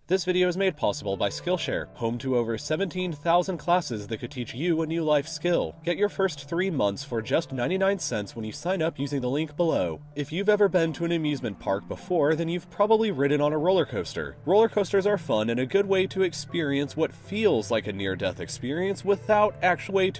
This video is made possible by Skillshare, home to over 17,000 classes that could teach you a new life skill. Get your first 3 months for just 99 cents when you sign up using the link below. If you've ever been to an amusement park before, then you've probably ridden on a roller coaster. Roller coasters are fun and a good way to experience what feels like a near-death experience without actually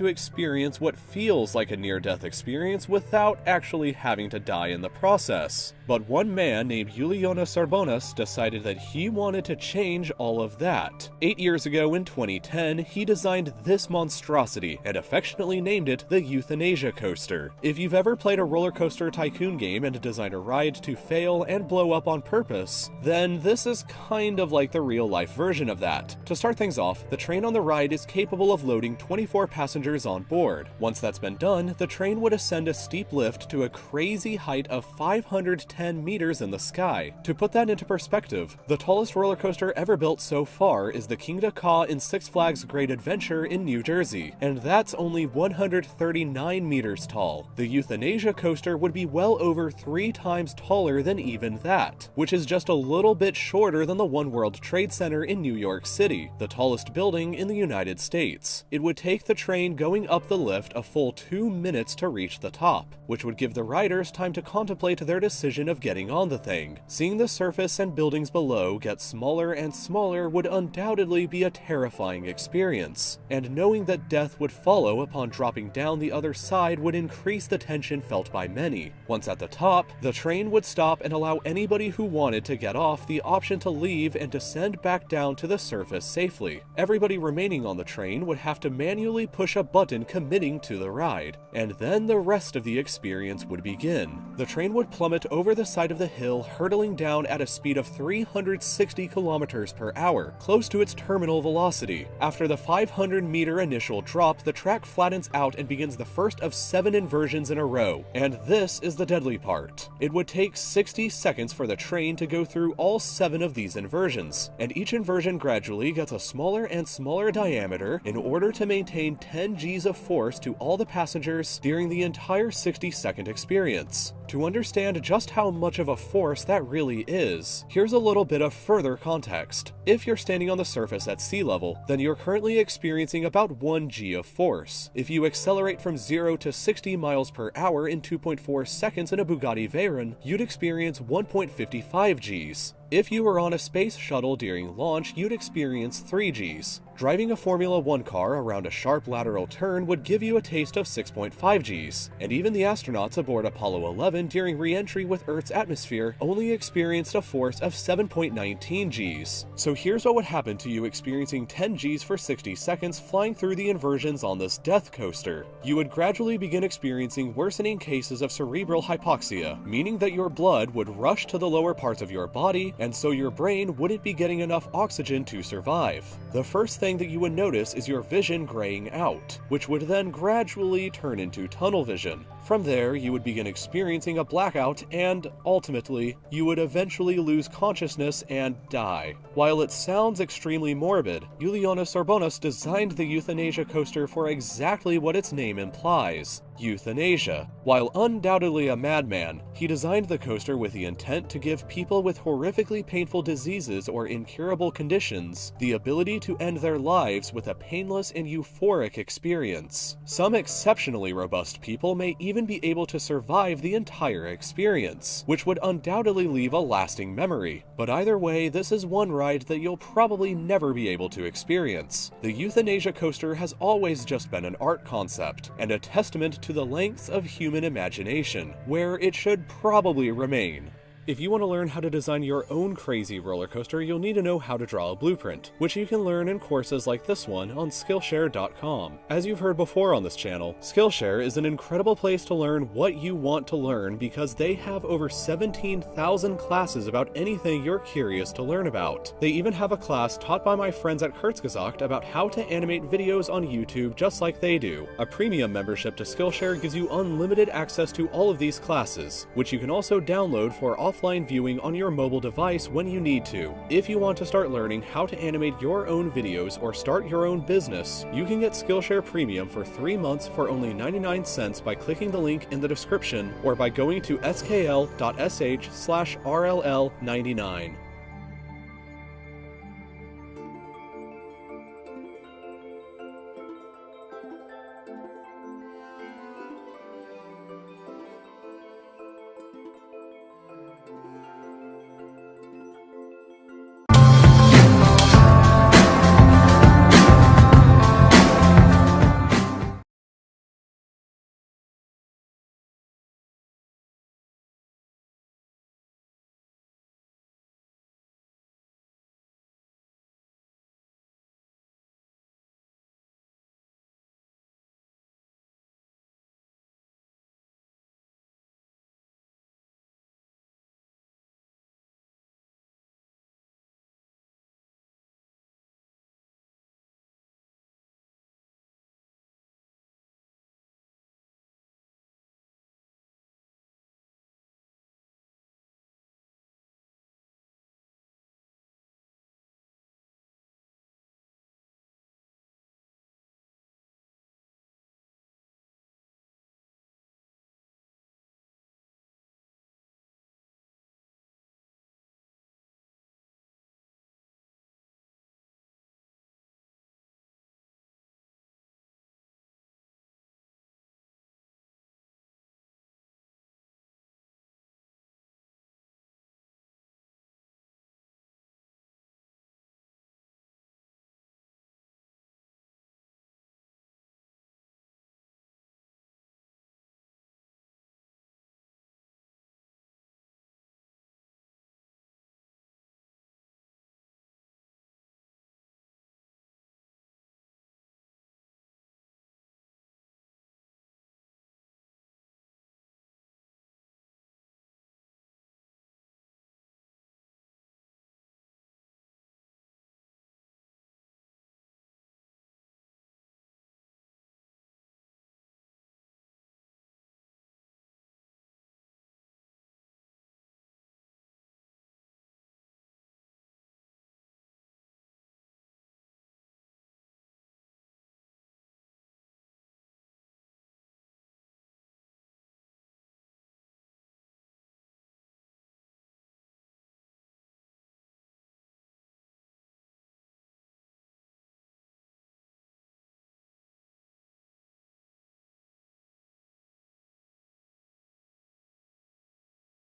having to die in the process. But one man named Julijonas Sarbonas decided that he wanted to change all of that. 8 years ago in 2010, he designed this monstrosity and affectionately named it the Euthanasia Coaster. If you've ever played a roller coaster tycoon game and designed a ride to fail and blow up on purpose, then this is kind of like the real-life version of that. To start things off, the train on the ride is capable of loading 24 passengers on board. Once that's been done, the train would ascend a steep lift to a crazy height of 510 meters in the sky. To put that into perspective, the tallest roller coaster ever built so far is the Kingda Ka in Six Flags Great Adventure in New Jersey, and that's only 139 meters tall. The Euthanasia Coaster would be well over 3 times taller than even that, which is just a little bit shorter than the One World Trade Center in New York City, the tallest building in the United States. It would take the train going up the lift a full 2 minutes to reach the top, which would give the riders time to contemplate their decision of getting on the thing. Seeing the surface and buildings below get smaller and smaller would undoubtedly be a terrifying experience, and knowing that death would follow upon dropping down the other side would increase the tension felt by many. Once at the top, the train would stop and allow anybody who wanted to get off the option to leave and descend back down to the surface safely. Everybody remaining on the train would have to manually push a button committing to the ride, and then the rest of the experience would begin. The train would plummet over the side of the hill, hurtling down at a speed of 360 kilometers per hour, close to its terminal velocity. After the 500-meter initial drop, the track flattens out and begins the first of 7 inversions in a row. And this is the deadly part. It would take 60 seconds for the train to go through all 7 of these inversions, and each inversion gradually gets a smaller and smaller diameter in order to maintain 10 Gs of force to all the passengers during the entire 60-second experience. To understand just how much of a force that really is, here's a little bit of further context. If you're standing on the surface at sea level, then you're currently experiencing about 1 G of force. If you accelerate from 0 to 60 miles per hour in 2.4 seconds in a Bugatti Veyron, you'd experience 1.55 Gs. If you were on a space shuttle during launch, you'd experience 3 Gs. Driving a Formula 1 car around a sharp lateral turn would give you a taste of 6.5 Gs, and even the astronauts aboard Apollo 11 during re-entry with Earth's atmosphere only experienced a force of 7.19 Gs. So here's what would happen to you experiencing 10 Gs for 60 seconds flying through the inversions on this death coaster. You would gradually begin experiencing worsening cases of cerebral hypoxia, meaning that your blood would rush to the lower parts of your body, and so your brain wouldn't be getting enough oxygen to survive. The first thing that you would notice is your vision graying out, which would then gradually turn into tunnel vision. From there, you would begin experiencing a blackout, and ultimately, you would eventually lose consciousness and die. While it sounds extremely morbid, Julijonas Sarbonas designed the Euthanasia Coaster for exactly what its name implies: euthanasia. While undoubtedly a madman, he designed the coaster with the intent to give people with horrifically painful diseases or incurable conditions the ability to end their lives with a painless and euphoric experience. Some exceptionally robust people may even be able to survive the entire experience, which would undoubtedly leave a lasting memory. But either way, this is one ride that you'll probably never be able to experience. The Euthanasia Coaster has always just been an art concept, and a testament to the lengths of human imagination, where it should probably remain. If you want to learn how to design your own crazy roller coaster, you'll need to know how to draw a blueprint, which you can learn in courses like this one on Skillshare.com. As you've heard before on this channel, Skillshare is an incredible place to learn what you want to learn because they have over 17,000 classes about anything you're curious to learn about. They even have a class taught by my friends at Kurzgesagt about how to animate videos on YouTube just like they do. A premium membership to Skillshare gives you unlimited access to all of these classes, which you can also download for offline viewing on your mobile device when you need to. If you want to start learning how to animate your own videos or start your own business, you can get Skillshare Premium for 3 months for only 99 cents by clicking the link in the description or by going to skl.sh/rll99.